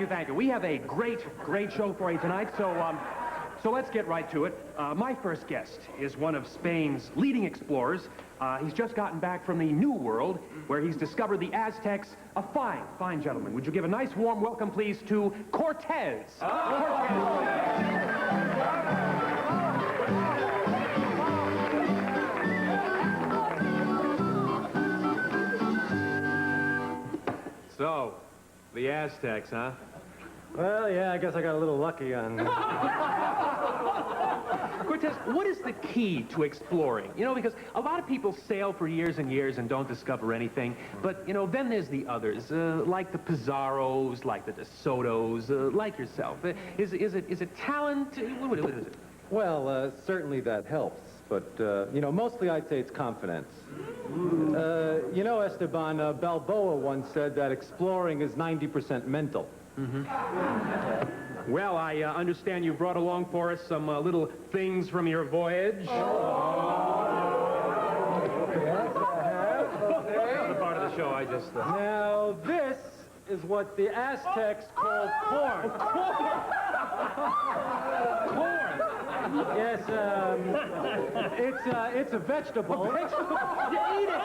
thank you. We have a great show for you tonight, so let's get right to it. My first guest is one of Spain's leading explorers. He's just gotten back from the New World, where he's discovered the Aztecs. A fine gentleman. Would you give a nice warm welcome, please, to Cortez? So, the Aztecs, huh? Well, yeah, I guess I got a little lucky on... Cortez, what is the key to exploring? You know, because a lot of people sail for years and years and don't discover anything. But, you know, then there's the others, like the Pizarros, like the De Sotos, like yourself. Is it talent? What is it? Well, certainly that helps. But, you know, mostly I'd say it's confidence. You know, Esteban, Balboa once said that exploring is 90% mental. Well, I understand you brought along for us some little things from your voyage. Yes, I have. The part of the show I just... Now, this is what the Aztecs called corn. Corn! Yes, it's a vegetable. You eat it!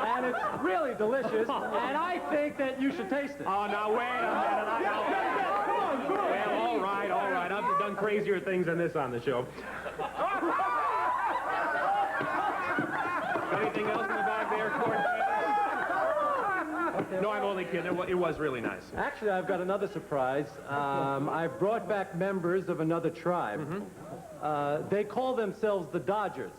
And it's really delicious, and I think that you should taste it. Oh, now, wait a minute. Well, all right. I've done crazier things than this on the show. Anything else in the bag there, Cortez? No, I'm only kidding. It was really nice. Actually, I've got another surprise. I've brought back members of another tribe. They call themselves the Dodgers.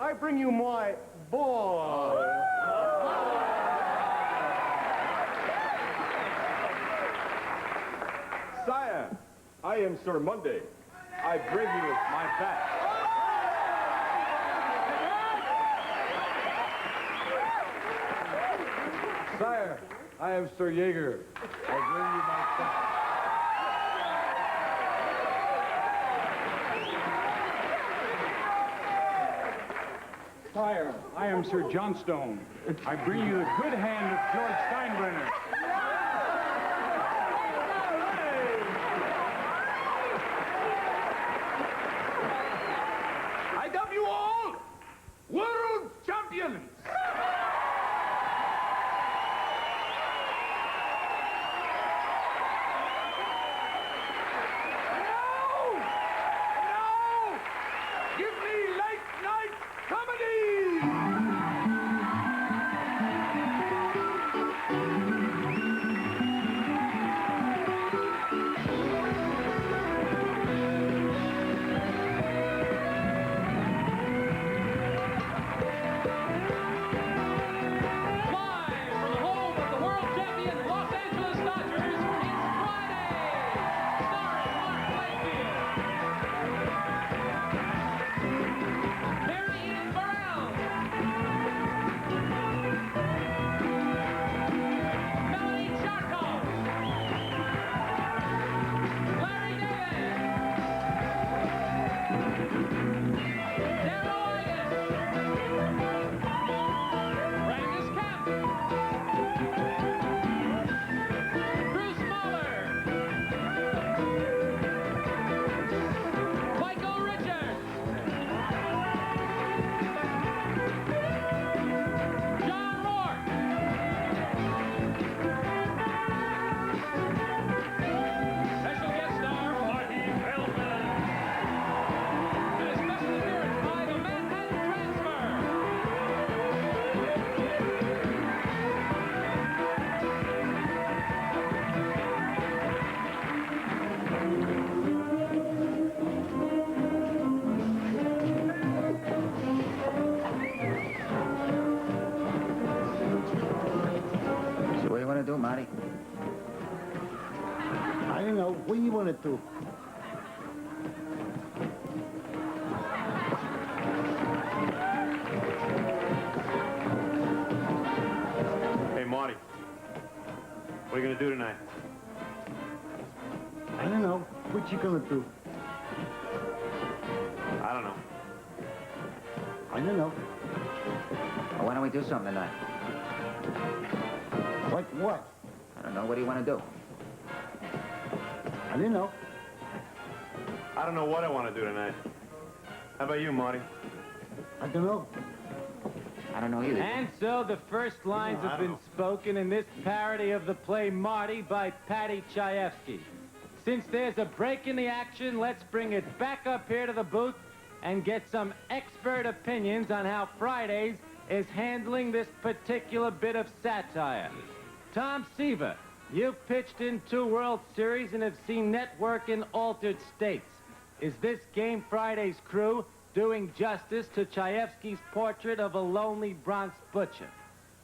I bring you my boy. Sire, I am Sir Monday. I bring you my bat. Sire, I am Sir Jaeger. I bring you my bat. Sire, I am Sir Johnstone. I bring you the good hand of George Steinbrenner. I dub you all world champions. don't know. What do you want to do? Hey, Marty. What are you gonna do tonight? I don't know. What you gonna do? I don't know. I don't know. Well, why don't we do something tonight? Like what? I don't know. What do you want to do? I don't know. I don't know what I want to do tonight. How about you, Marty? I don't know. I don't know either. And so the first lines have been spoken in this parody of the play Marty by Patty Chayefsky. Since there's a break in the action, let's bring it back up here to the booth and get some expert opinions on how Fridays is handling this particular bit of satire. Tom Seaver, you've pitched in 2 World Series and have seen network in altered states. Is this Game Friday's crew doing justice to Chayefsky's portrait of a lonely Bronx butcher?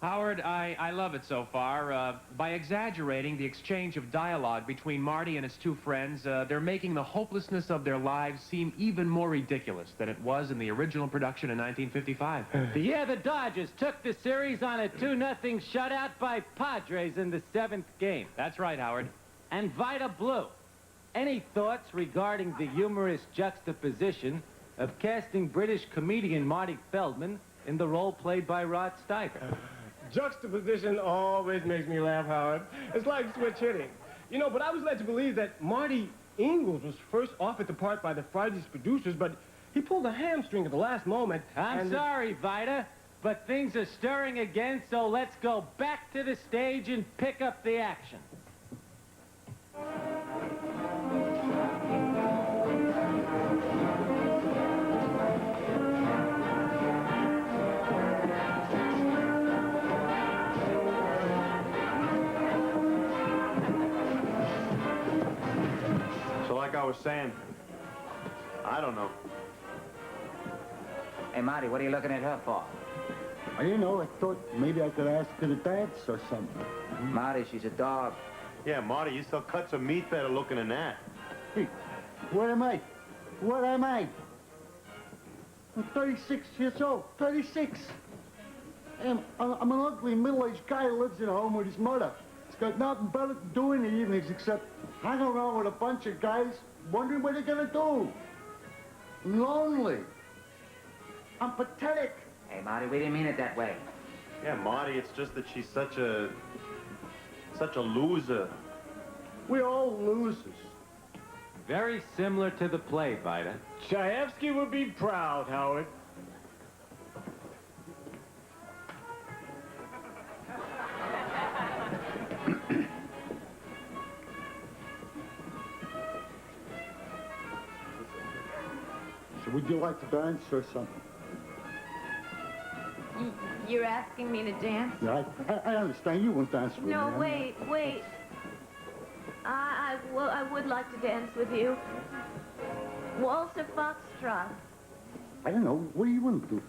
Howard, I love it so far. By exaggerating the exchange of dialogue between Marty and his 2 friends, they're making the hopelessness of their lives seem even more ridiculous than it was in the original production in 1955. Yeah, the Dodgers took the series on a 2-0 shutout by Padres in the 7th game. That's right, Howard. And Vida Blue. Any thoughts regarding the humorous juxtaposition of casting British comedian Marty Feldman in the role played by Rod Steiger? Juxtaposition always makes me laugh, Howard. It's like switch hitting. You know, but I was led to believe that Marty Ingalls was first offered the part by the Fridays producers, but he pulled a hamstring at the last moment. I'm sorry, Vida, but things are stirring again, so let's go back to the stage and pick up the action. Like I was saying, I don't know. Hey, Marty, what are you looking at her for? I don't know. I thought maybe I could ask her to dance or something. Marty, she's a dog. Yeah, Marty, you sell cuts of meat better looking than that. Hey, what am I? What am I? I'm 36 years old. 36. I'm an ugly middle-aged guy who lives at home with his mother. He's got nothing better to do in the evenings except hang around with a bunch of guys wondering what they're gonna do. I'm lonely. I'm pathetic. Hey, Marty, we didn't mean it that way. Yeah, Marty, it's just that she's such a loser. We're all losers. Very similar to the play, Vida. Chayefsky would be proud, Howard. So would you like to dance or something? You're asking me to dance? Yeah, I understand. You won't dance with me. No, wait. I would like to dance with you. Waltz or foxtrot? I don't know. What do you want to do?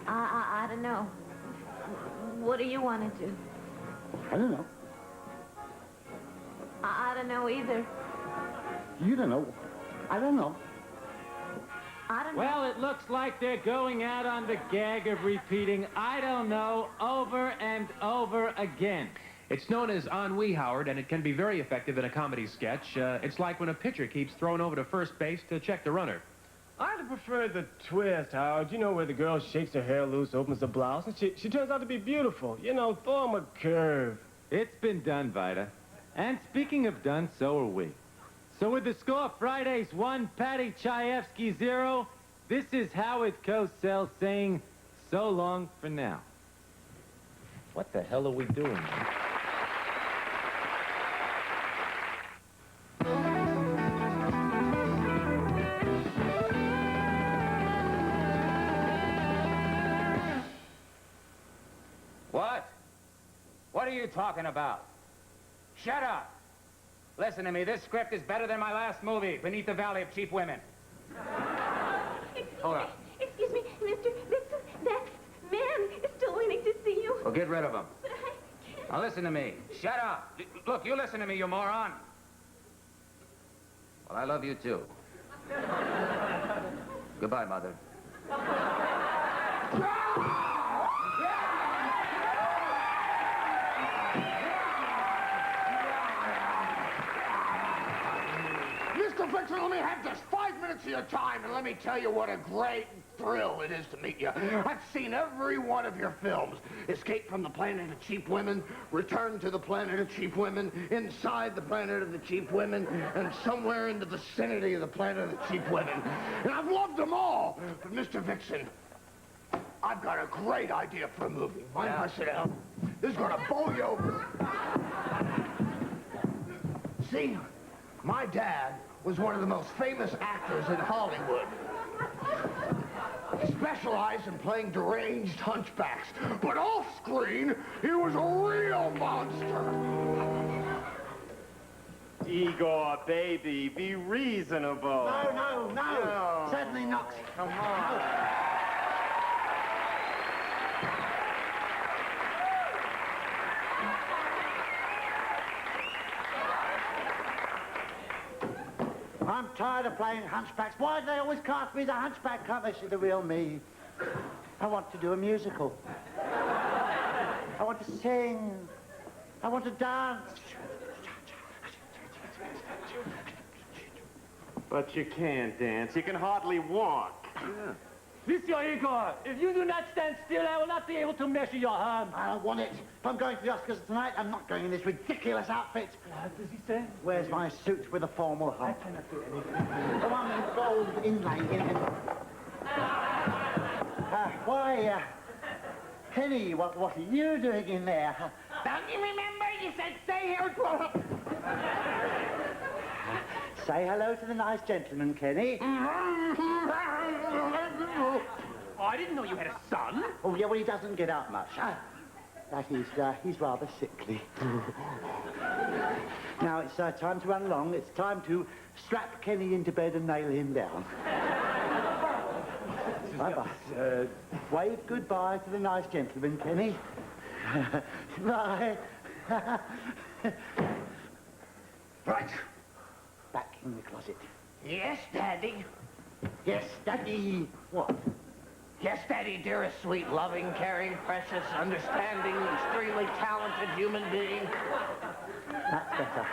I don't know. What do you want to do? I don't know. I don't know either. You don't know. I don't know. I don't know. Well, it looks like they're going out on the gag of repeating "I don't know" over and over again. It's known as ennui, Howard, and it can be very effective in a comedy sketch. It's like when a pitcher keeps throwing over to first base to check the runner. I'd have preferred the twist, Howard. You know, where the girl shakes her hair loose, opens the blouse, and she turns out to be beautiful. You know, throw him a curve. It's been done, Vida. And speaking of done, so are we. So with the score, Fridays 1, Patty Chayefsky 0, this is Howard Cosell saying so long for now. What the hell are we doing, man? What? What are you talking about? Shut up! Listen to me, this script is better than my last movie, Beneath the Valley of Cheap Women. Hold on. Excuse me, Mr. Vixen, that man is still waiting to see you. Well, get rid of him. But I can't. Now listen to me. Shut up. Look, you listen to me, you moron. Well, I love you too. Goodbye, Mother. Mr. Fixer, let me have just 5 minutes of your time, and let me tell you what a great thrill it is to meet you. I've seen every one of your films. Escape from the Planet of Cheap Women, Return to the Planet of Cheap Women, Inside the Planet of the Cheap Women, and Somewhere in the Vicinity of the Planet of the Cheap Women. And I've loved them all. But, Mr. Vixen, I've got a great idea for a movie. Mind if I sit down? This is gonna bowl you over. See, my dad was one of the most famous actors in Hollywood. He specialized in playing deranged hunchbacks, but off-screen, he was a real monster. Igor, baby, be reasonable. No. Certainly not. Come on. I'm tired of playing hunchbacks. Why do they always cast me as a hunchback? Can't they see the real me? I want to do a musical. I want to sing. I want to dance. But you can't dance. You can hardly walk. Monsieur Igor, if you do not stand still, I will not be able to measure your arm. I don't want it. If I'm going to the Oscars tonight, I'm not going in this ridiculous outfit. What does he say? Where's my suit with a formal hump? I cannot do anything. The one with gold inlay in it. Why, Penny, what are you doing in there? Don't you remember? You said stay here. Say hello to the nice gentleman, Kenny. Oh, I didn't know you had a son. Oh, yeah, well, he doesn't get out much. That is, he's rather sickly. Now, it's time to run along. It's time to strap Kenny into bed and nail him down. Bye-bye. Wave goodbye to the nice gentleman, Kenny. Bye. Right. Back in the closet. Yes, Daddy. Yes, Daddy. What? Yes, Daddy, dearest, sweet, loving, caring, precious, understanding, extremely talented human being. That's better.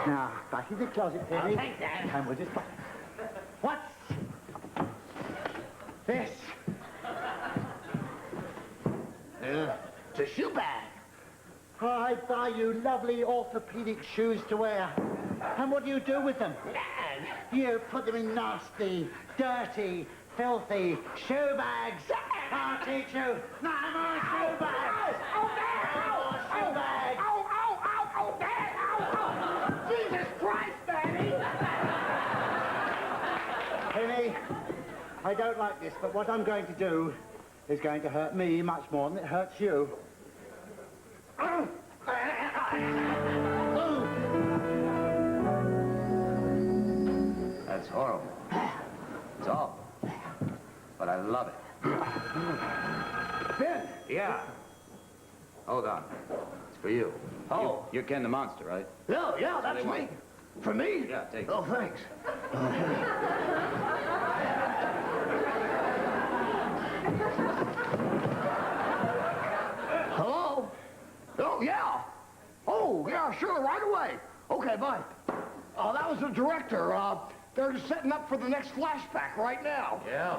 Now, back in the closet, Penny. I'll take that. And we'll just... What's this? It's a shoe bag. Oh, I buy you lovely orthopedic shoes to wear. And what do you do with them? Dad. You put them in nasty, dirty, filthy shoe bags. I'll teach you. No more shoe bags. Oh, Dad. No more shoe bags. Oh, Dad. Oh. Jesus Christ, Daddy. Penny, I don't like this, but what I'm going to do is going to hurt me much more than it hurts you. That's horrible. It's awful. But I love it. Ben. Yeah. Hold on. It's for you. Oh. You're Ken the Monster, right? Yeah, that's they want. me. For me? Yeah, take it. Oh, thanks. Hello? Oh, yeah. Oh, yeah, sure, right away. Okay, bye. Oh, that was the director. They're just setting up for the next flashback right now. Yeah.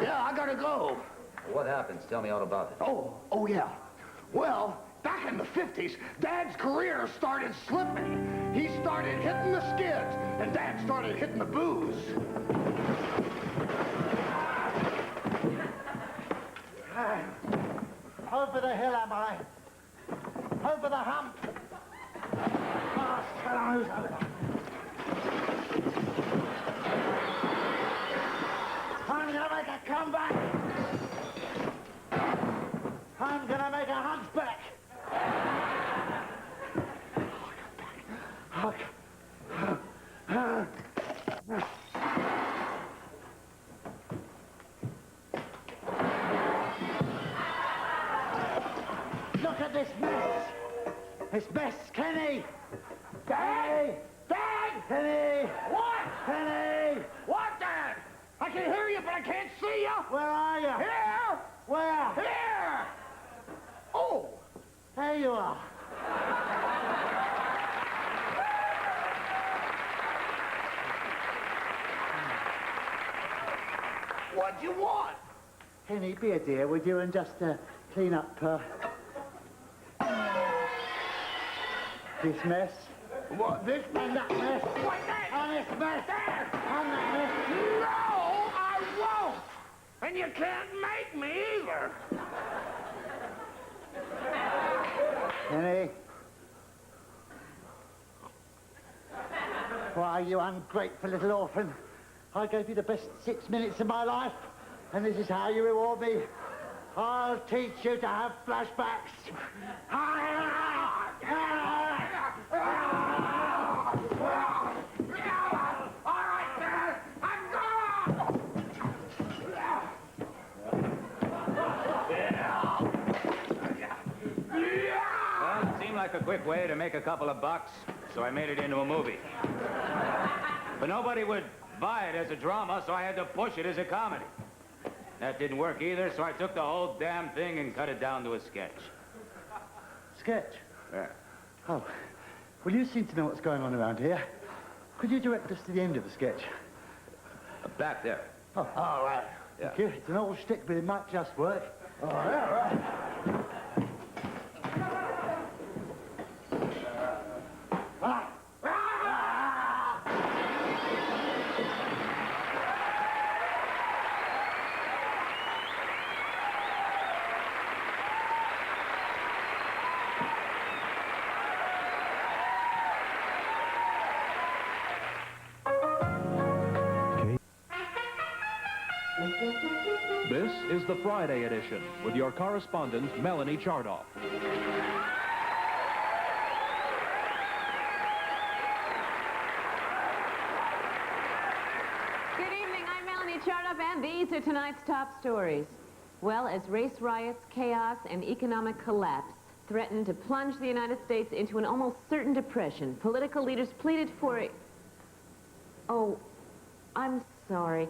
Yeah, I gotta go. What happens? Tell me all about it. Oh, yeah. Well, back in the 50s, Dad's career started slipping. He started hitting the skids, and Dad started hitting the booze. Over the hill, am I? Over the hump. Oh, hello. I'm gonna make a comeback. I'm gonna make a hunchback. of this mess. This mess, Kenny! Dad? Dad? Kenny! What? Kenny! What, Dad? I can hear you, but I can't see you. Where are you? Here! Where? Here! Oh! There you are. What do you want? Kenny, be a dear, would you, and just clean up this mess? What? This And that mess. What, Dad? And this mess. Dad! And that mess. No, I won't. And you can't make me either. Kenny. Why, you ungrateful little orphan. I gave you the best 6 minutes of my life, and this is how you reward me. I'll teach you to have flashbacks. All right, Dad. I'm gone. Well, it seemed like a quick way to make a couple of bucks, so I made it into a movie. But nobody would buy it as a drama, so I had to push it as a comedy. That didn't work either, so I took the whole damn thing and cut it down to a sketch. Sketch? Yeah. Oh, well, you seem to know what's going on around here. Could you direct us to the end of the sketch? Back there. Oh, all right. Yeah. Thank you. It's an old shtick, but it might just work. Oh, yeah, right. This is the Friday edition with your correspondent, Melanie Chardoff. Good evening, I'm Melanie Chardoff, and these are tonight's top stories. Well, as race riots, chaos, and economic collapse threatened to plunge the United States into an almost certain depression, political leaders pleaded for a... Oh, I'm sorry.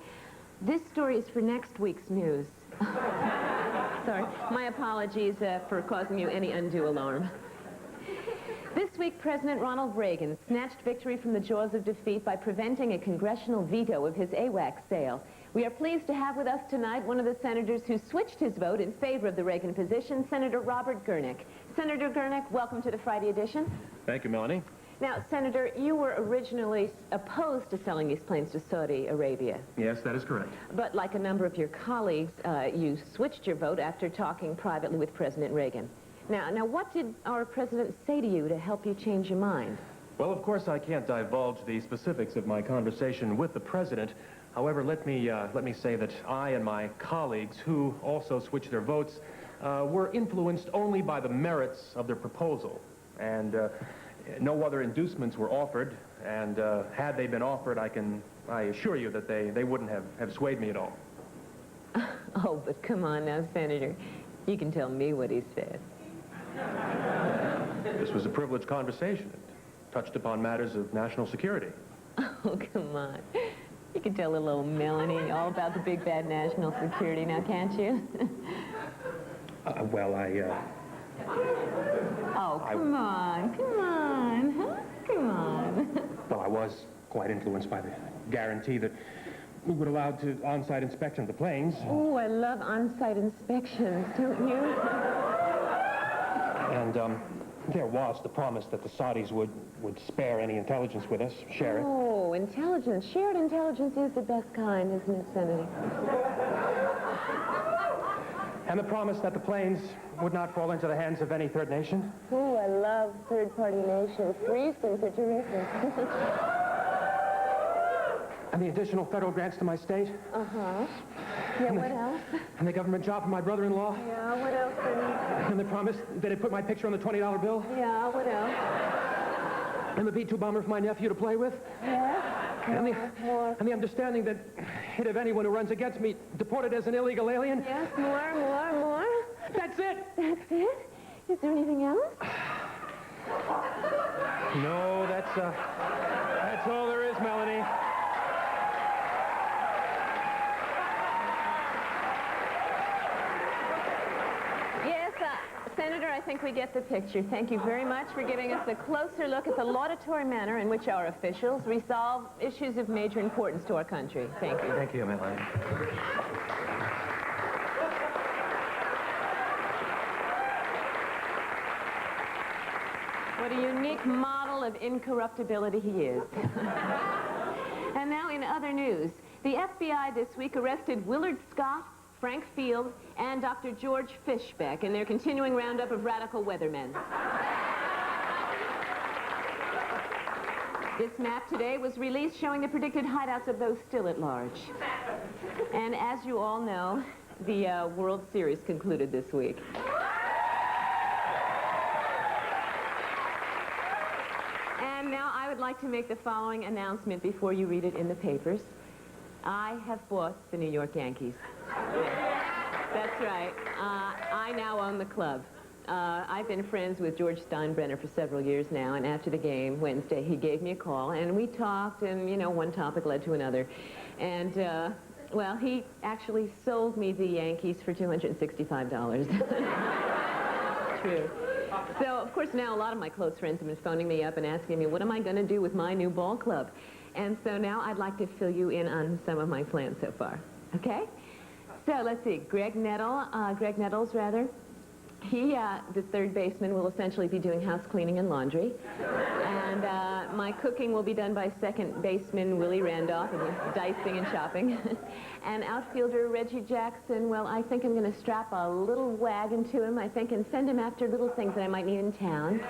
This story is for next week's news. Sorry. My apologies for causing you any undue alarm. This week, President Ronald Reagan snatched victory from the jaws of defeat by preventing a congressional veto of his AWAC sale. We are pleased to have with us tonight one of the senators who switched his vote in favor of the Reagan position, Senator Robert Gurnick. Senator Gurnick, welcome to the Friday edition. Thank you, Melanie. Now, Senator, you were originally opposed to selling these planes to Saudi Arabia. Yes, that is correct. But like a number of your colleagues, you switched your vote after talking privately with President Reagan. Now, what did our president say to you to help you change your mind? Well, of course, I can't divulge the specifics of my conversation with the president. However, let me say that I and my colleagues, who also switched their votes, were influenced only by the merits of their proposal. And no other inducements were offered, and had they been offered, I assure you that they wouldn't have swayed me at all. Oh, but come on now, Senator. You can tell me what he said. This was a privileged conversation. It touched upon matters of national security. Oh, come on. You can tell little old Melanie all about the big bad national security now, can't you? Well, Oh, come on, huh? Come on. Well, I was quite influenced by the guarantee that we would allow on-site inspection of the planes. Oh, I love on-site inspections, don't you? And there was the promise that the Saudis would spare any intelligence with us, share it. Oh, intelligence. Shared intelligence is the best kind, isn't it, Senator? And the promise that the planes would not fall into the hands of any third nation. Oh, I love third-party nations. Threesomes are terrific. And the additional federal grants to my state. Uh-huh. Yeah, what else? And the government job for my brother-in-law. Yeah, what else, Senator? And the promise that it put my picture on the $20 bill. Yeah, what else? And the B-2 bomber for my nephew to play with. Yeah? More. And the understanding that he'd have anyone who runs against me deported as an illegal alien. Yes, more. That's it! That's it? Is there anything else? No, that's all there is, Melanie. Yes, Senator, I think we get the picture. Thank you very much for giving us a closer look at the laudatory manner in which our officials resolve issues of major importance to our country. Thank you. Thank you, Melanie. What a unique model of incorruptibility he is. And now in other news, the FBI this week arrested Willard Scott, Frank Field, and Dr. George Fishbeck in their continuing roundup of radical weathermen. This map today was released showing the predicted hideouts of those still at large. And as you all know, the World Series concluded this week. And now I would like to make the following announcement before you read it in the papers. I have bought the New York Yankees. That's right. I now own the club. I've been friends with George Steinbrenner for several years now, and after the game Wednesday, he gave me a call, and we talked, and, you know, one topic led to another. And, well, he actually sold me the Yankees for $265. True. So, of course, now a lot of my close friends have been phoning me up and asking me, what am I going to do with my new ball club? And so now I'd like to fill you in on some of my plans so far. Okay? So, let's see. Greg Nettles, he, the third baseman, will essentially be doing house cleaning and laundry. And my cooking will be done by second baseman Willie Randolph, and dicing and chopping. And outfielder Reggie Jackson, well, I think I'm going to strap a little wagon to him, I think, and send him after little things that I might need in town.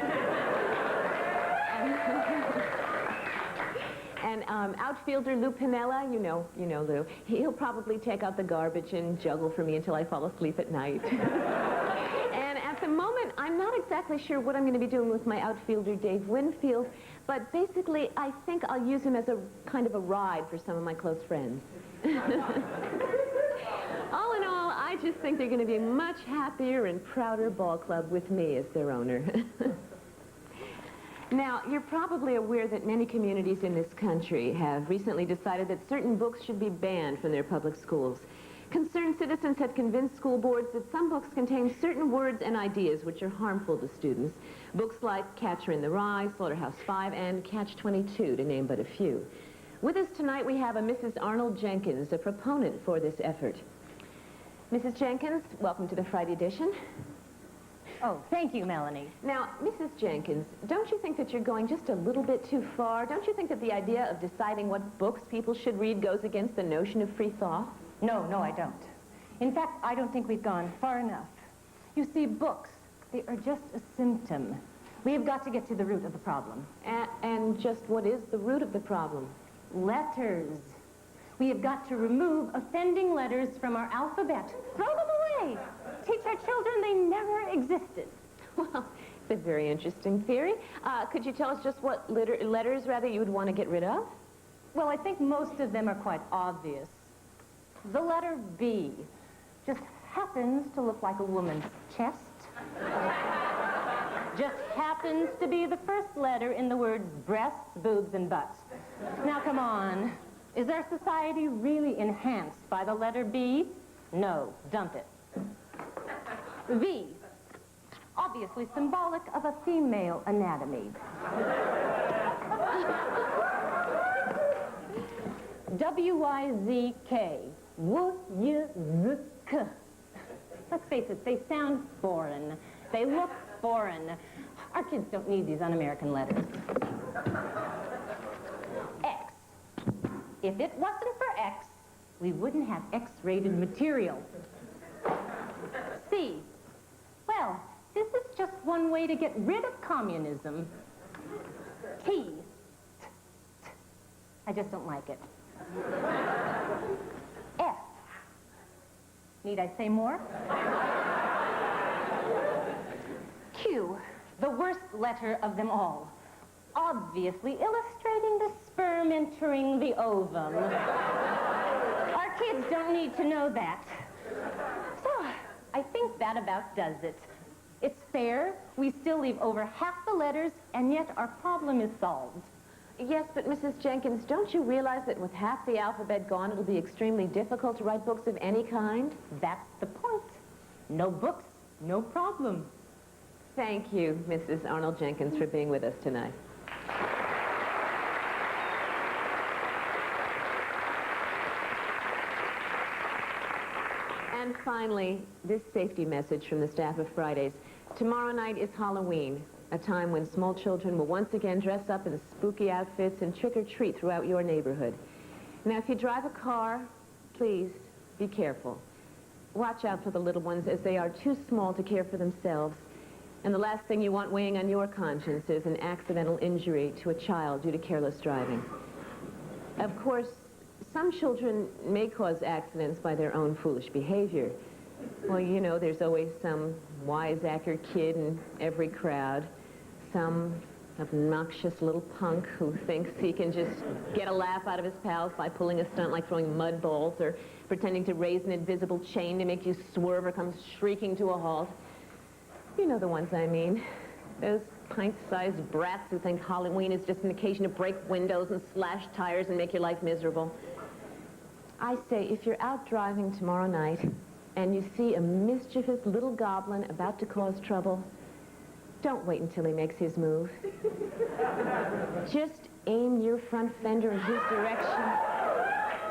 And outfielder Lou Piniella, you know Lou, he'll probably take out the garbage and juggle for me until I fall asleep at night. And at the moment, I'm not exactly sure what I'm going to be doing with my outfielder Dave Winfield, but basically, I think I'll use him as a kind of a ride for some of my close friends. All in all, I just think they're going to be a much happier and prouder ball club with me as their owner. Now, you're probably aware that many communities in this country have recently decided that certain books should be banned from their public schools. Concerned citizens have convinced school boards that some books contain certain words and ideas which are harmful to students. Books like Catcher in the Rye, Slaughterhouse-Five, and Catch-22, to name but a few. With us tonight, we have a Mrs. Arnold Jenkins, a proponent for this effort. Mrs. Jenkins, welcome to the Friday edition. Oh, thank you, Melanie. Now, Mrs. Jenkins, don't you think that you're going just a little bit too far? Don't you think that the idea of deciding what books people should read goes against the notion of free thought? No, I don't. In fact, I don't think we've gone far enough. You see, books, they are just a symptom. We have got to get to the root of the problem. And just what is the root of the problem? Letters. We have got to remove offending letters from our alphabet. Throw them away. Teach our children they never existed. Well, it's a very interesting theory. Could you tell us just what letters, you would want to get rid of? Well, I think most of them are quite obvious. The letter B just happens to look like a woman's chest. Just happens to be the first letter in the words breasts, boobs, and butts. Now, come on. Is our society really enhanced by the letter B? No, dump it. V, obviously symbolic of a female anatomy. W-Y-Z-K, W-Y-Z-K. Let's face it, they sound foreign. They look foreign. Our kids don't need these un-American letters. X. If it wasn't for X, we wouldn't have X-rated material. C. Well, this is just one way to get rid of communism. T. I just don't like it. F. Need I say more? Q. The worst letter of them all. Obviously illustrating the sperm entering the ovum. Our kids don't need to know that. So, I think that about does it. It's fair. We still leave over half the letters, and yet our problem is solved. Yes, but Mrs. Jenkins, don't you realize that with half the alphabet gone, it'll be extremely difficult to write books of any kind? That's the point. No books, no problem. Thank you, Mrs. Arnold Jenkins, for being with us tonight. And finally, this safety message from the staff of Fridays. Tomorrow night is Halloween, a time when small children will once again dress up in spooky outfits and trick-or-treat throughout your neighborhood. Now, if you drive a car, please be careful. Watch out for the little ones, as they are too small to care for themselves. And the last thing you want weighing on your conscience is an accidental injury to a child due to careless driving. Of course, some children may cause accidents by their own foolish behavior. Well, you know, there's always some wiseacre kid in every crowd, some obnoxious little punk who thinks he can just get a laugh out of his pals by pulling a stunt like throwing mud balls or pretending to raise an invisible chain to make you swerve or come shrieking to a halt. You know the ones I mean. Those pint-sized brats who think Halloween is just an occasion to break windows and slash tires and make your life miserable. I say, if you're out driving tomorrow night and you see a mischievous little goblin about to cause trouble, don't wait until he makes his move. Just aim your front fender in his direction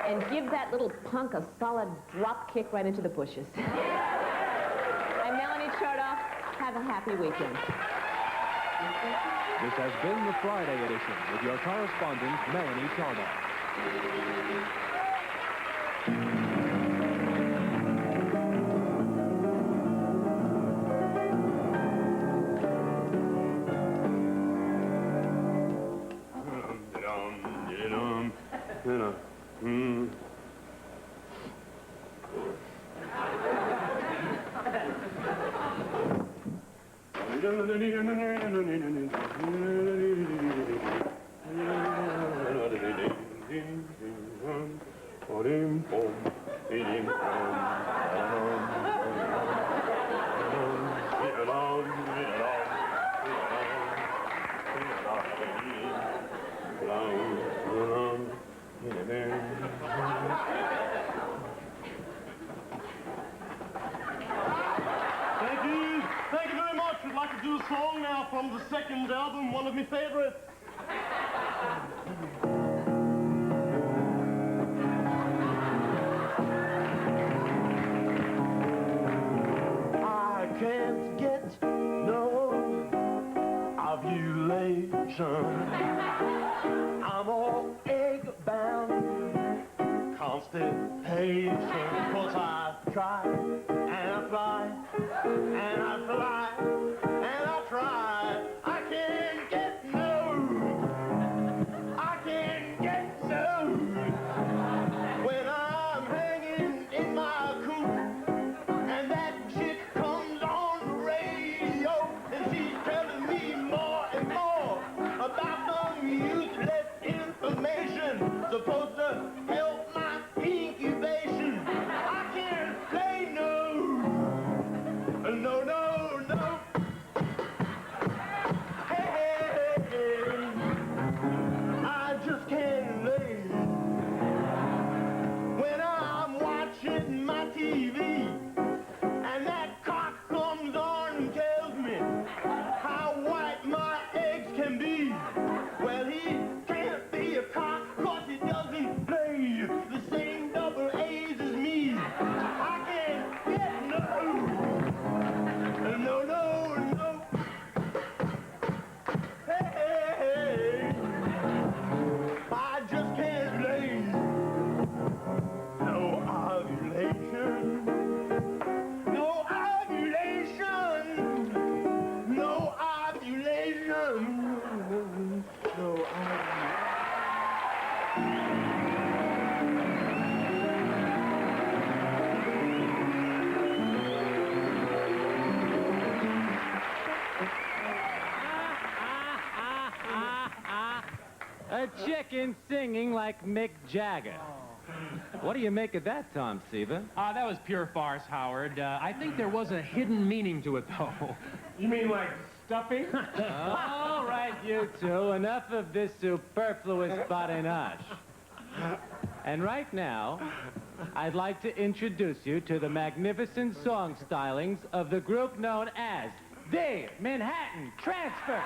and give that little punk a solid drop kick right into the bushes. I'm Melanie Chartoff. Have a happy weekend. This has been the Friday edition with your correspondent, Melanie Chartoff. Thank you very much. We'd like to do a song now from the second album, one of my favorites. I can't get no ovulation. I'm all egg-bound, constipation. 'Cause I try and I fly and I fly and I try. I can't get no. I can't get no. When I'm hanging in my coop and that chick comes on the radio and she's telling me more and more about some useless information supposed to help my incubation. I can't say no. No, no, no. Hey, hey, hey. I just can't lay. When I'm watching my TV and that cock comes on and tells me how white my eggs can be, well, he can't be a cock 'cause he doesn't play the same double A's as me. I can't get no. No, no, no. Hey, hey, hey. I just can't lay. No ovulation. No ovulation. No ovulation. No ovulation. A chicken singing like Mick Jagger. What do you make of that, Tom Seaver? That was pure farce, Howard. I think there was a hidden meaning to it, though. You mean like stuffing? All right, you two, enough of this superfluous badinage. And right now, I'd like to introduce you to the magnificent song stylings of the group known as the Manhattan Transfer.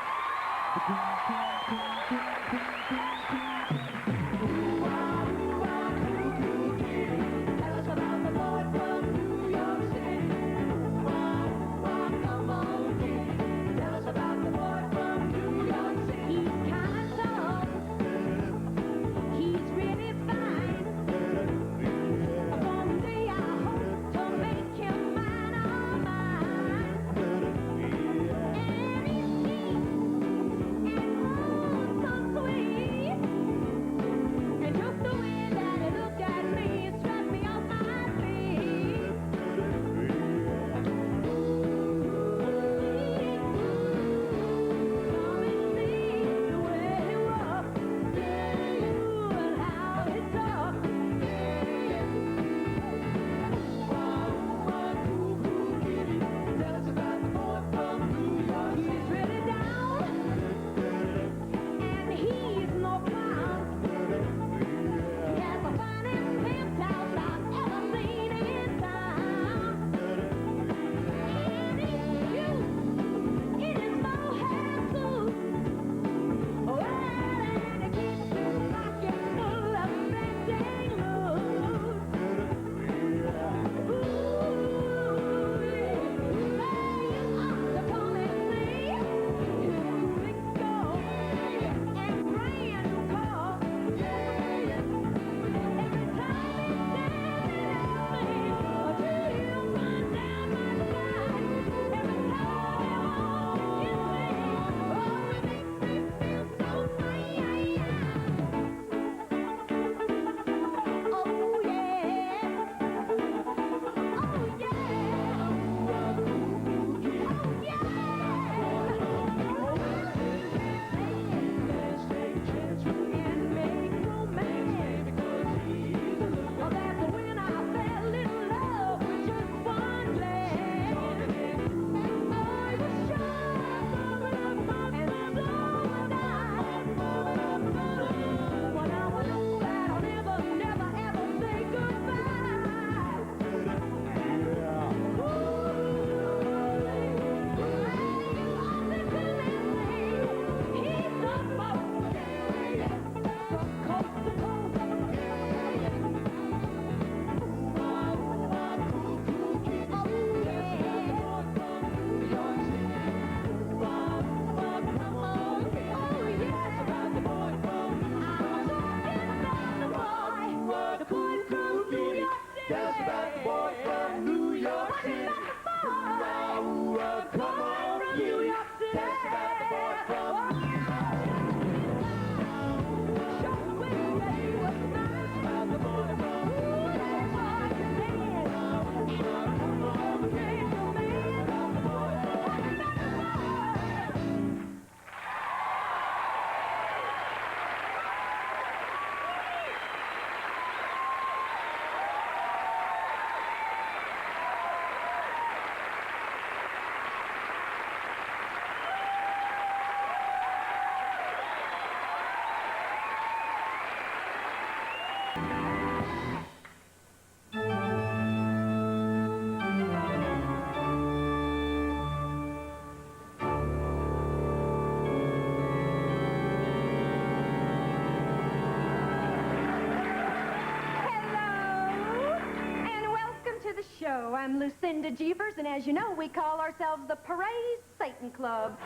I'm Lucinda Jeevers, and as you know, we call ourselves the Praise Satan Club.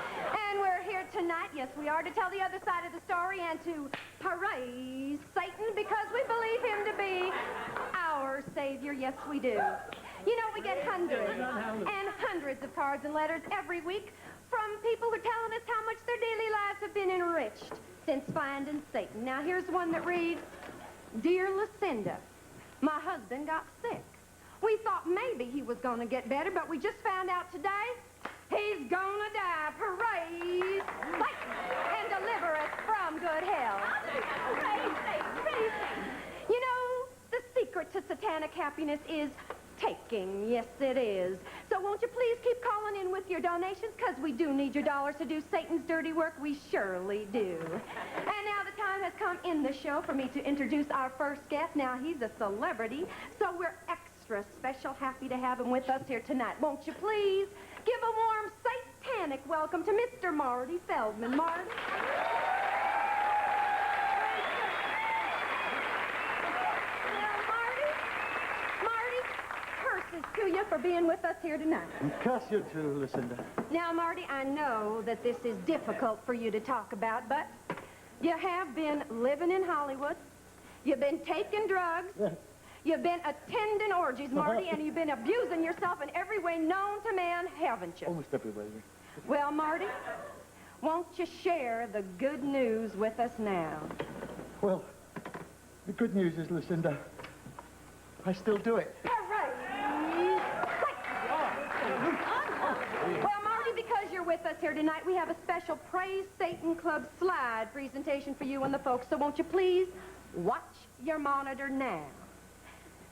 And we're here tonight, yes, we are, to tell the other side of the story and to praise Satan because we believe him to be our Savior. Yes, we do. You know, we get hundreds and hundreds of cards and letters every week from people who are telling us how much their daily lives have been enriched since finding Satan. Now, here's one that reads, Dear Lucinda, my husband got sick. We thought maybe he was going to get better, but we just found out today he's going to die. Praise Satan and deliver us from good hell. Praise Satan, praise Satan. You know, the secret to satanic happiness is taking. Yes, it is. So won't won't you please keep calling in with your donations, because we do need your dollars to do Satan's dirty work. We surely do. And now the time has come in the show for me to introduce our first guest. Now, he's a celebrity, so we're extra special happy to have him with us here tonight. Won't you please give a warm satanic welcome to Mr. Marty Feldman. Marty? To you for being with us here tonight. And curse you too, Lucinda. Now, Marty, I know that this is difficult for you to talk about, but you have been living in Hollywood. You've been taking drugs. Yes. You've been attending orgies, Marty, and you've been abusing yourself in every way known to man, haven't you? Almost every way. Well, Marty, won't you share the good news with us now? Well, the good news is, Lucinda, I still do it. Well, Marty, because you're with us here tonight, we have a special Praise Satan Club slide presentation for you and the folks. So won't you please watch your monitor now?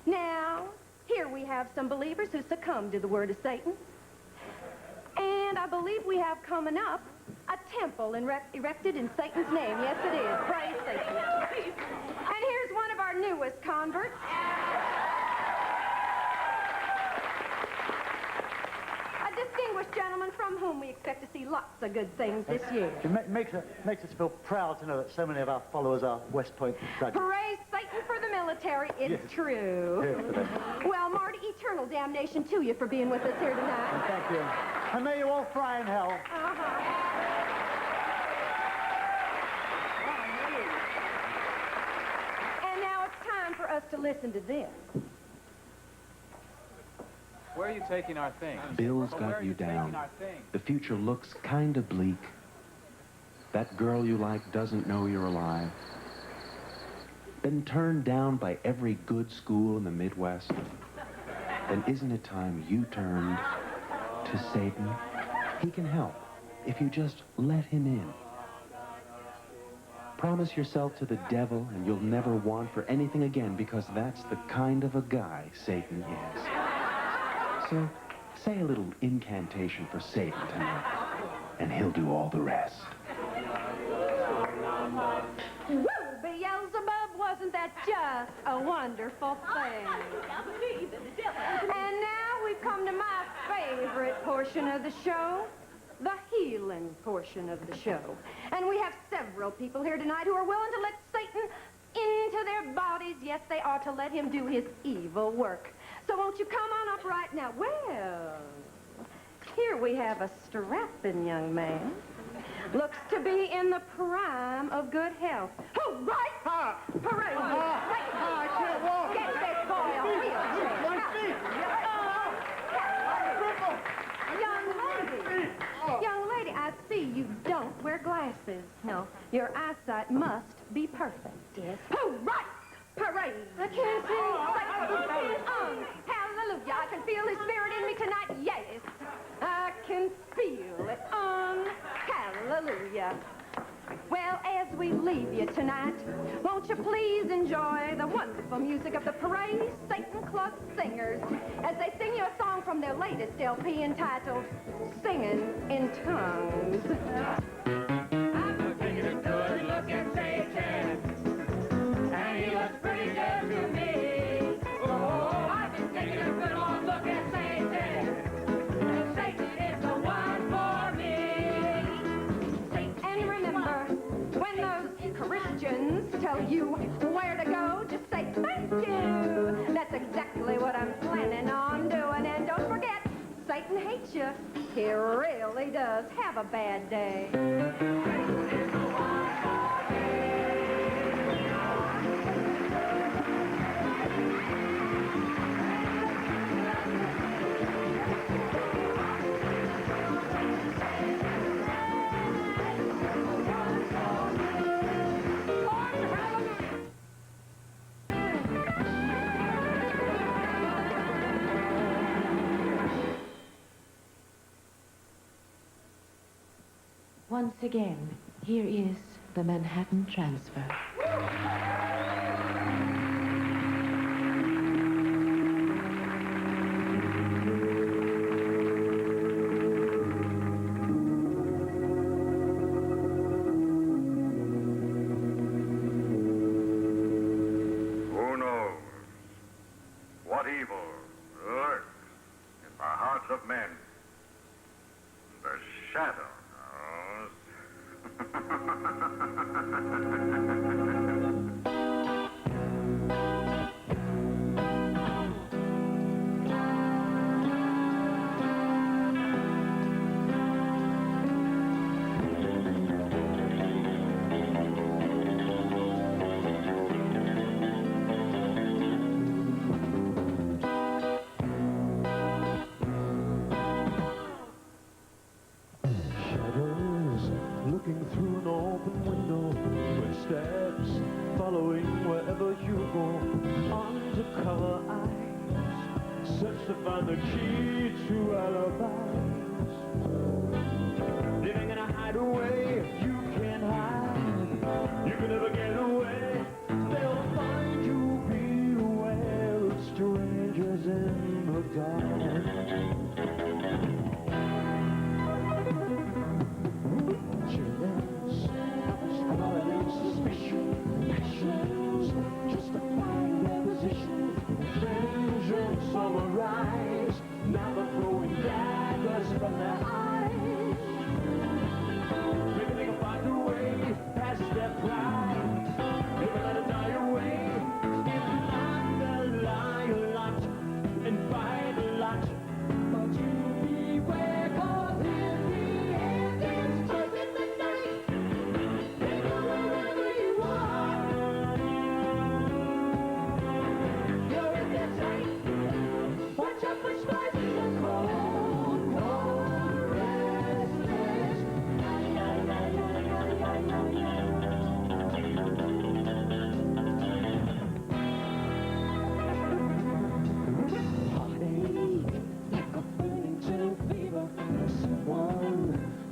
Now, here we have some believers who succumbed to the word of Satan. And I believe we have coming up a temple erected in Satan's name. Yes, it is. Praise Satan. And here's one of our newest converts. Distinguished gentleman from whom we expect to see lots of good things this year. It makes us feel proud to know that so many of our followers are West Point graduates. Praise Satan for the military. It's Yes. true. Here for them. Well, Marty, eternal damnation to you for being with us here tonight. And thank you. And may you all fry in hell. And now it's time for us to listen to this. Where are you taking our things? Bill's got you down. The future looks kind of bleak. That girl you like doesn't know you're alive. Been turned down by every good school in the Midwest. Then isn't it time you turned to Satan? He can help if you just let him in. Promise yourself to the devil and you'll never want for anything again, because that's the kind of a guy Satan is. So, say a little incantation for Satan tonight, and he'll do all the rest. Woo, Beelzebub, wasn't that just a wonderful thing? And now we've come to my favorite portion of the show, the healing portion of the show. And we have several people here tonight who are willing to let Satan into their bodies. Yes, they are, to let him do his evil work. So won't you come on up right now? Well, here we have a strapping young man. Looks to be in the prime of good health. Oh, right! Parade! I can't walk! Get this boy a wheelchair! Young lady, I see you don't wear glasses. No. Your eyesight must be perfect. Yes. Oh, right! Parade! I can't see. Hallelujah! I can feel his spirit in me tonight. Yes, I can feel it. Hallelujah! Well, as we leave you tonight, won't you please enjoy the wonderful music of the Praise Satan Club Singers as they sing you a song from their latest LP entitled Singing in Tongues. I'm taking a good look at Satan. And he looks pretty good to me. Oh, I've been taking a good long look at Satan. And Satan is the one for me. And remember, when those Christians tell you where to go, just say thank you. That's exactly what I'm planning on doing. And don't forget, Satan hates you. He really does. Have a bad day. Once again, here is the Manhattan Transfer. evil lurks in the hearts of men. The shadow looking through an open window, footsteps following wherever you go. Undercover eyes search to find the key to alibis. Living in a hideaway, you can't hide. You can never get away. They'll find you. Beware of strangers in the dark. Justifying their position, vengeance on the rise. Now they're throwing daggers from their eyes. Maybe they can find a way past their pride. Maybe let it die away. If not, they'll lie a lot and fight a lot. But you beware, 'cause in the end it's just in the night. They go wherever you are. Watch out for spies in the cold, cold, restless heartache, like a burning till fever. Someone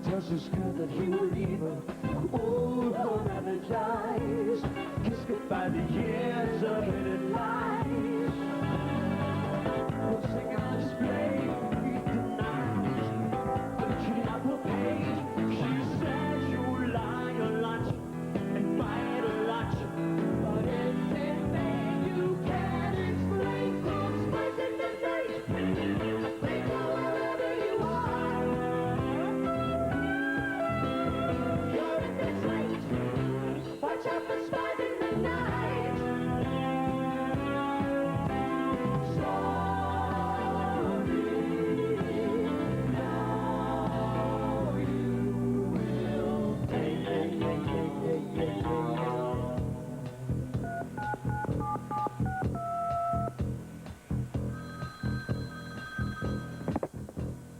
tells his girl that he will leave her. Oh, forever dies. Kiss goodbye the years of hidden lies. Sing on display, beat the night. But she not will pay. She says you lie a lot and fight a lot. But it's anything you can't explain. Those spies in the night, they go wherever you are. You're in this light. Watch out for spies in the night.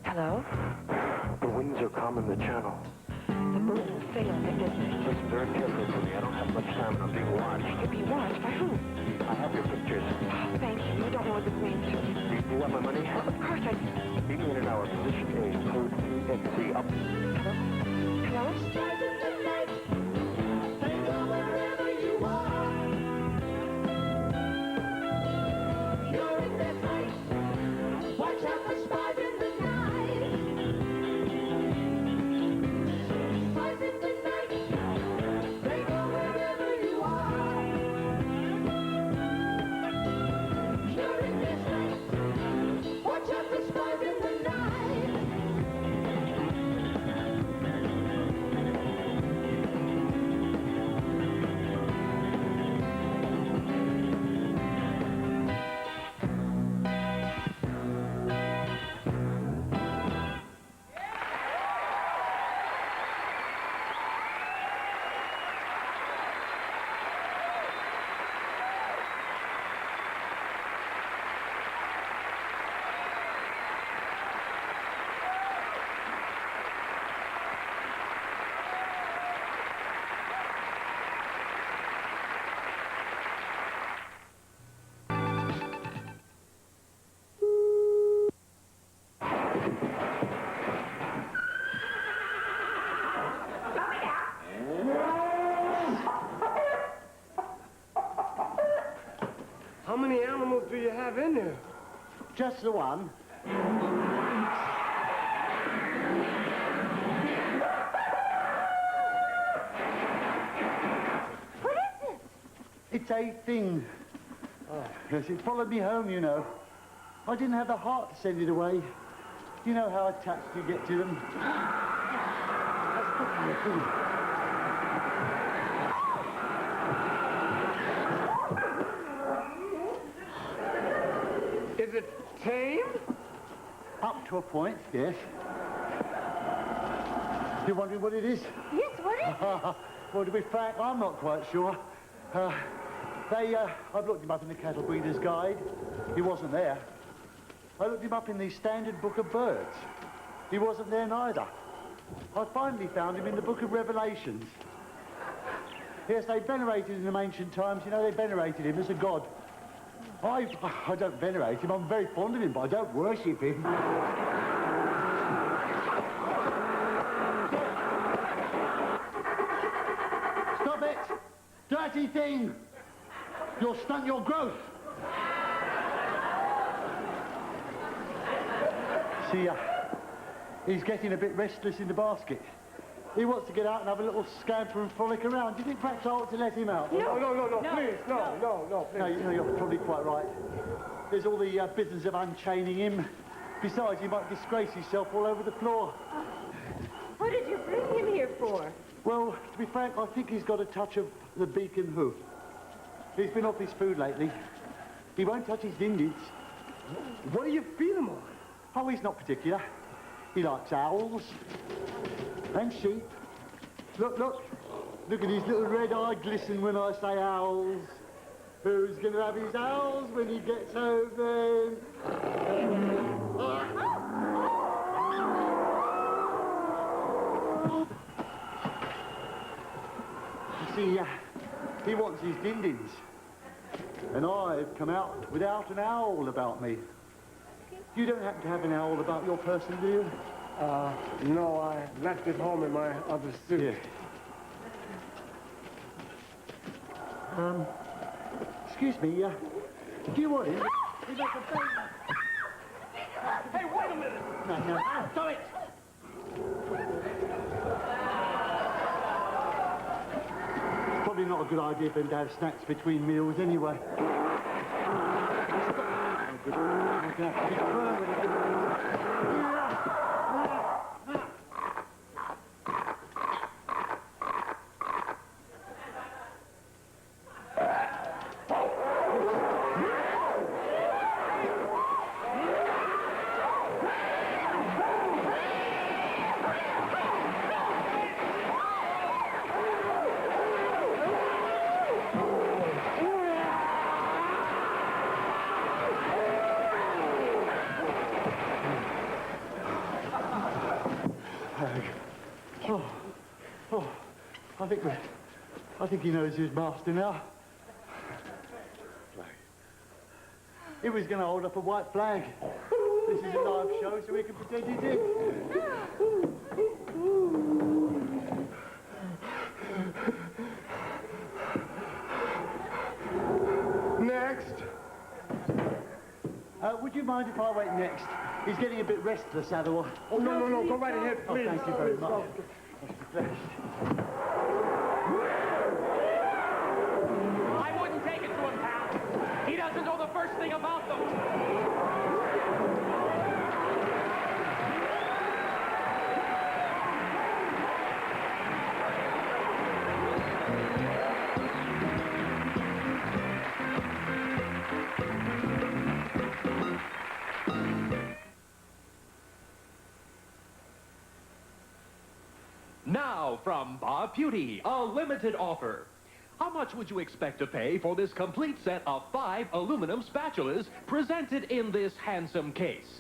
Hello? The winds are calm in the channel. The boat will sail on it, isn't it? Listen very carefully to me. I don't have much time and I'm being watched. You're being watched by who? I have your pictures. Oh, thank you. You don't know what this means to me. Do you want my money? Well, of course I... Meet me in an hour. Position A, code EXC. Up. Hello? Hello? Spies in the night. They go wherever you are. You're in their sight. Watch out for spies in the night. Spies in the night. They go wherever you are. You're in their sight. Watch out for spies in the night. How many animals do you have in there? Just the one. What is it? It's a thing. Yes, it followed me home, you know. I didn't have the heart to send it away. You know how attached you get to them. That's putting your food. Is it tame? Up to a point, yes. You're wondering what it is? Yes, what is it? Well, to be frank, I'm not quite sure. I've looked him up in the Cattle Breeder's Guide. He wasn't there. I looked him up in the Standard Book of Birds. He wasn't there neither. I finally found him in the Book of Revelations. Yes, they venerated him in ancient times. You know, they venerated him as a god. I don't venerate him. I'm very fond of him, but I don't worship him. Stop it! Dirty thing! You'll stunt your growth. See, he's getting a bit restless in the basket. He wants to get out and have a little scamper and frolic around. Do you think perhaps I ought to let him out? No, please, no, please. No, you know, you're probably quite right. There's all the business of unchaining him. Besides, he might disgrace himself all over the floor. What did you bring him here for? Well, to be frank, I think he's got a touch of the beacon hoof. He's been off his food lately. He won't touch his dindies. What do you feed him on? Oh, he's not particular. He likes owls and sheep. Look at his little red eye glisten when I say owls. Who's going to have his owls when he gets home then? You see, he wants his dindins. And I've come out without an owl about me. You don't happen to have an owl about your person, do you? No, I left it home in my other suit. Yeah. Excuse me, do you want him? Hey, wait a minute! No, Stop it! Probably not a good idea for him to have snacks between meals anyway. I think he knows his master now. He was going to hold up a white flag. This is a live show, so we can pretend he did. Next. Would you mind if I went next? He's getting a bit restless, otherwise. Oh, no, go right ahead, please. Oh, thank you very much. I wouldn't take it to him, pal. He doesn't know the first thing about them. Now from Baputti, a limited offer. How much would you expect to pay for this complete set of 5 aluminum spatulas presented in this handsome case?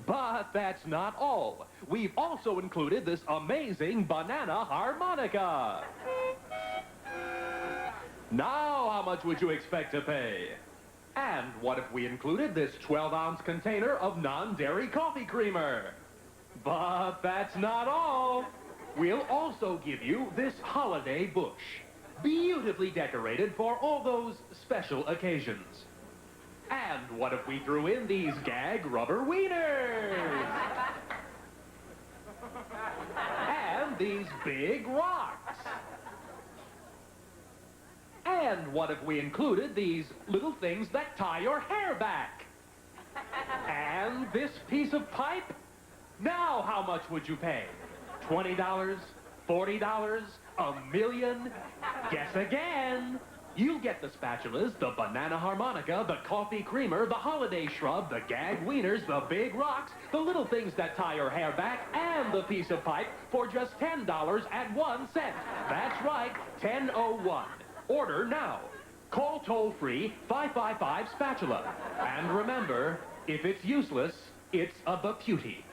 But that's not all. We've also included this amazing banana harmonica. Now, how much would you expect to pay? And what if we included this 12-ounce container of non-dairy coffee creamer? But that's not all. We'll also give you this holiday bush, beautifully decorated for all those special occasions. And what if we threw in these gag rubber wieners? And these big rocks? And what if we included these little things that tie your hair back? And this piece of pipe? Now how much would you pay? $20? $40? $1 million? Guess again. You'll get the spatulas, the banana harmonica, the coffee creamer, the holiday shrub, the gag wieners, the big rocks, the little things that tie your hair back, and the piece of pipe for just $10.01. That's right, 1001. Order now. Call toll-free 555-SPATULA. And remember, if it's useless, it's a Baputti.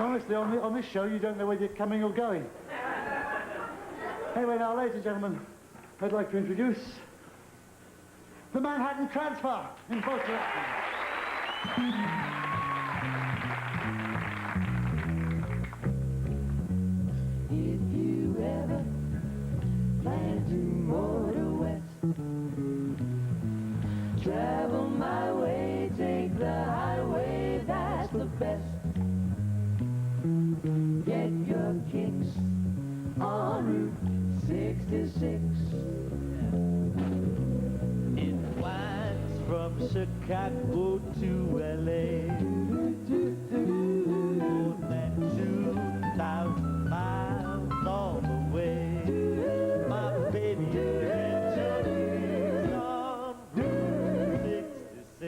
Honestly, on this show, you don't know whether you're coming or going. Anyway, now, ladies and gentlemen, I'd like to introduce the Manhattan Transfer in both directions. If you ever plan to motor west, travel my way, take the highway, that's the best. Get your kicks on Route 66. It winds from Chicago to L.A. More than 2,000 miles all the way. My baby is on Route 66.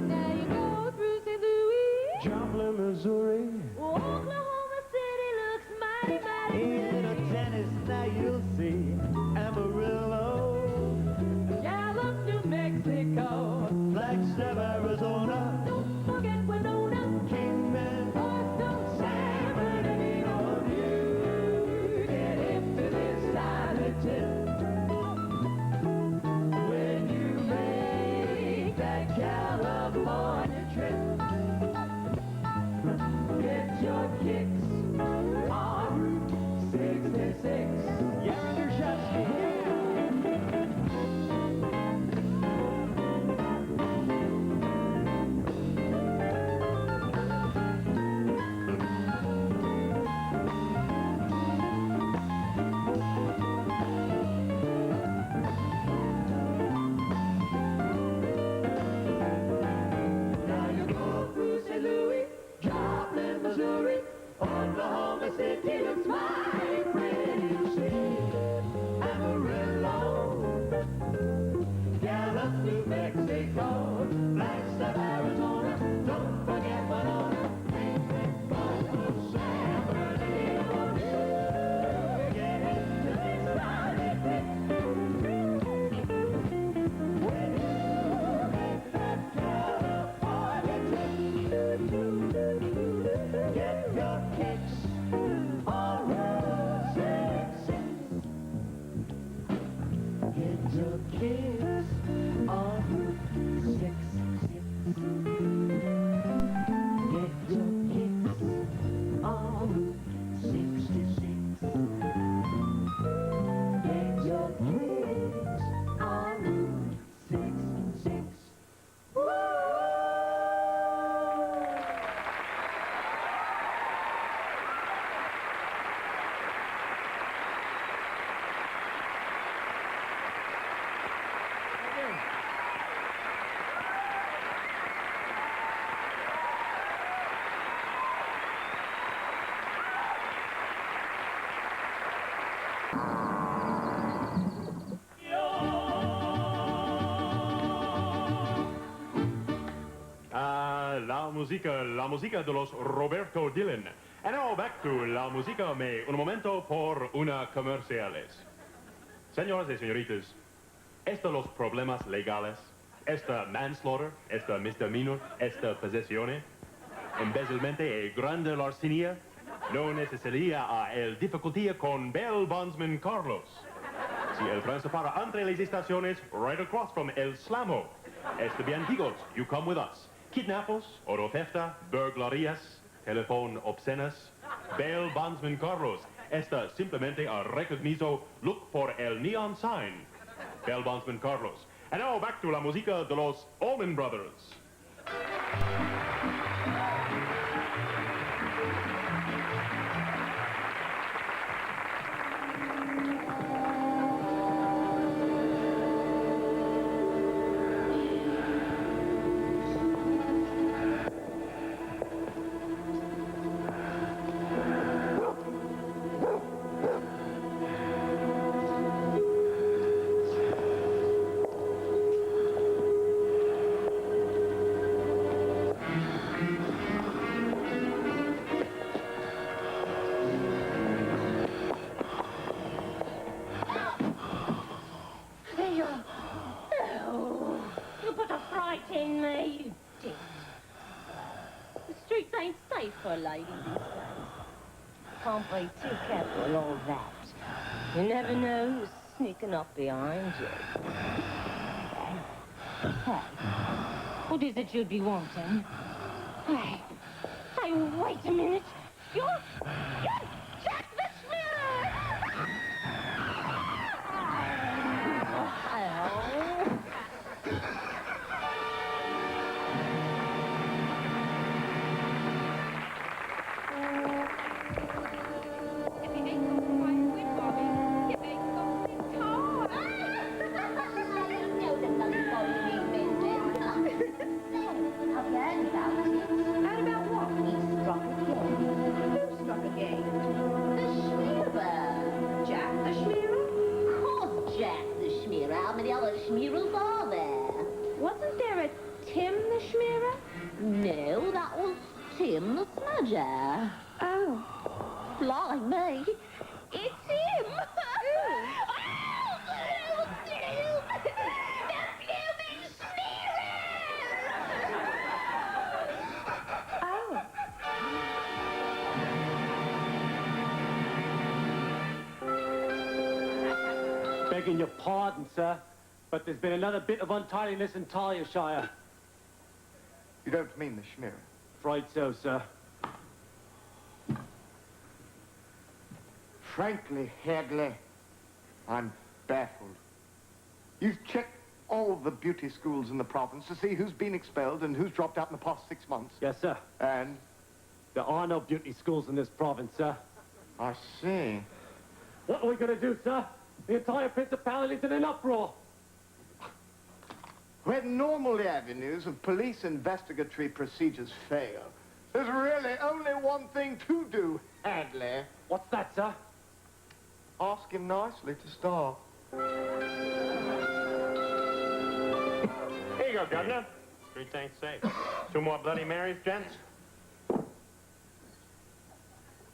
Now you go through St. Louis, Joplin, Missouri. Oklahoma City looks mighty, mighty In a tennis, now you'll see Amarillo, Gallup, New Mexico, Flagstaff, Arizona, don't forget Winona, Kingman, Boston, San Bernardino. you get hip to this style of tip. When you make that California trip, get your kicks on Route 66. Yonder Shusky. Now you go through St. Louis, Joplin, Missouri, Oklahoma City looks mighty pretty, you see. Amarillo, Gallup, New Mexico, Flagstaff, Arizona, don't forget Winona, Kingman, Boston, San Bernardino. You get into this rowdy trip. When you make that California trip, get your kicks on Route 66. Get your kicks on Route 66. Get your kicks on Route 66. Get your kicks on Route 66. Woo! La música de los Roberto Dylan. And now back to la música, me un momento por una comerciales. Señoras y señoritas, estos los problemas legales, esta manslaughter, esta misdemeanor, esta possessione, embezzlement y grande larcenia, no necesitaría a el dificultad con Bell Bondsman Carlos. Si el tren se para entre las estaciones, right across from El Slamo, este bien amigos, you come with us. Kidnappers, oro thefta, burglarías, teléfono obscenas, Bell Bondsman Carlos. Esta simplemente a recognizo, look por el neon sign. Bell Bondsman Carlos. And now back to la música de los Allman Brothers. You put a fright in me, you did. The streets ain't safe for a lady these days. Can't be too careful and all that. You never know who's sneaking up behind you. Hey, what is it you'd be wanting? Hey, wait a minute. You're Jack the Shmearer! Shmearers are there? Wasn't there a Tim the Shmearer? No, that was Tim the Smudger. Oh. Blimey. It's him! Begging your pardon, sir, but there's been another bit of untidiness in Talyashire. You don't mean the Shmearer? Afraid so, sir. Frankly, Hadley, I'm baffled. You've checked all the beauty schools in the province to see who's been expelled and who's dropped out in the past 6 months. Yes, sir. And? There are no beauty schools in this province, sir. I see. What are we going to do, sir? The entire principality's in an uproar. When normal avenues of police investigatory procedures fail, there's really only one thing to do, Hadley. What's that, sir? Ask him nicely to start. Here you go, Governor. Streets ain't safe. 2 more Bloody Marys, gents?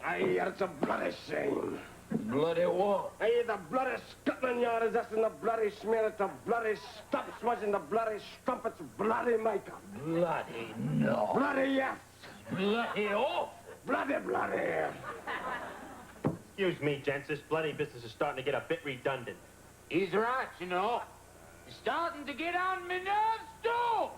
Aye, it's a bloody shame. Bloody what? Aye, the bloody Scotland Yard is asking the bloody Shmearer to bloody stop smudging the bloody strumpets bloody makeup. Bloody no. Bloody yes. Bloody off. Bloody. Excuse me, gents. This bloody business is starting to get a bit redundant. He's right, you know. It's starting to get on me nerves, too. Oh,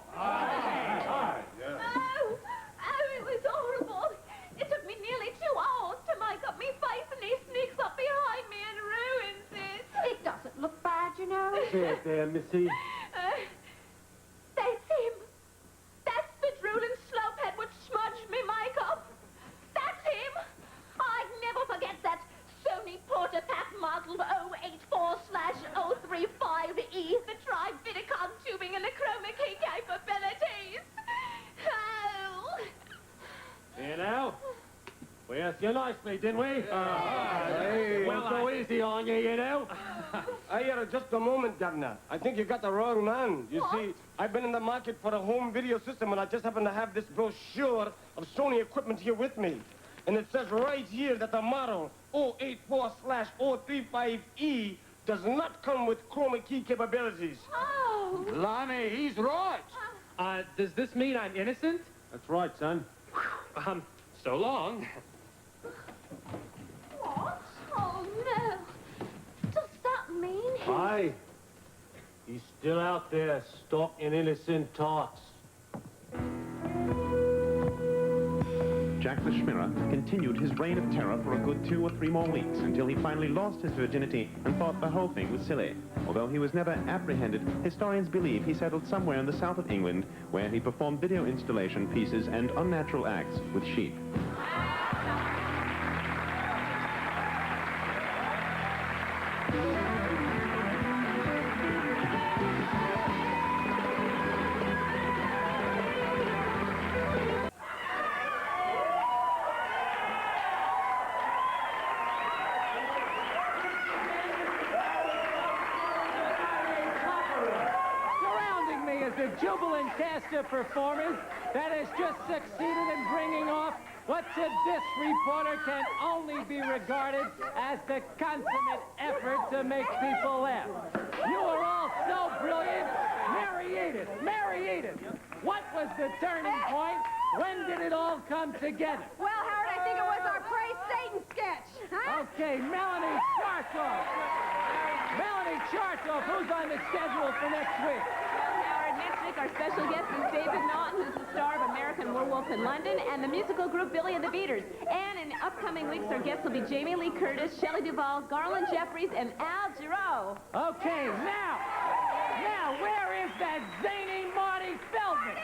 it was horrible. It took me nearly 2 hours to make up me face, and he sneaks up behind me and ruins it. It doesn't look bad, you know. There, Missy. That's him. That's the drooling slopehead which smudged me makeup. That's him. I'd never forget that Sony Porter Pack Model 084/035E, the tri-Vidicon tubing and the chroma key capabilities. Oh. You know? We asked you nicely, didn't we? Hey, we'll go easy on you, you know? Hey, just a moment, Governor. I think you got the wrong man. You see, I've been in the market for a home video system, and I just happen to have this brochure of Sony equipment here with me. And it says right here that the model 084/035E does not come with chroma key capabilities. Oh. Blimey, he's right. Does this mean I'm innocent? That's right, son. So long. What? Oh, no. Does that mean he... Aye. He's still out there stalking innocent tots. Jack the Shmearer continued his reign of terror for a good 2 or 3 more weeks until he finally lost his virginity and thought the whole thing was silly. Although he was never apprehended, historians believe he settled somewhere in the south of England where he performed video installation pieces and unnatural acts with sheep. Surrounding me is a jubilant cast of performers that has just succeeded in bringing off what to this reporter can only be regarded as the consummate effort to make people laugh. You are all so brilliant. Mary Edith, Mary Edith, what was the turning point? When did it all come together? Well, Howard, I think it was our Praise Satan sketch. Huh? Okay, Melanie Chartoff. Melanie Chartoff, who's on the schedule for next week? Howard, next week our special guest is David Naughton, who's the star of American Werewolf in London, and the musical group Billy and the Beaters. And in upcoming weeks, our guests will be Jamie Lee Curtis, Shelley Duvall, Garland Jeffries, and Al Jarreau. Okay, now, where is that zany Marty Feldman?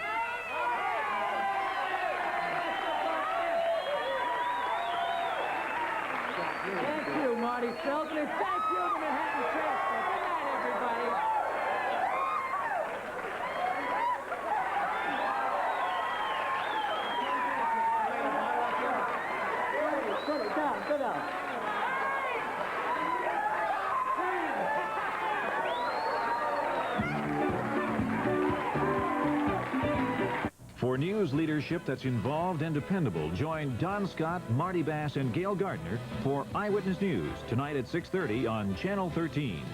Thank you, Marty Feldman, and thank you, the Manhattan Transfer. Good night, everybody. Sit down. For news leadership that's involved and dependable, join Don Scott, Marty Bass, and Gail Gardner for Eyewitness News tonight at 6:30 on Channel 13.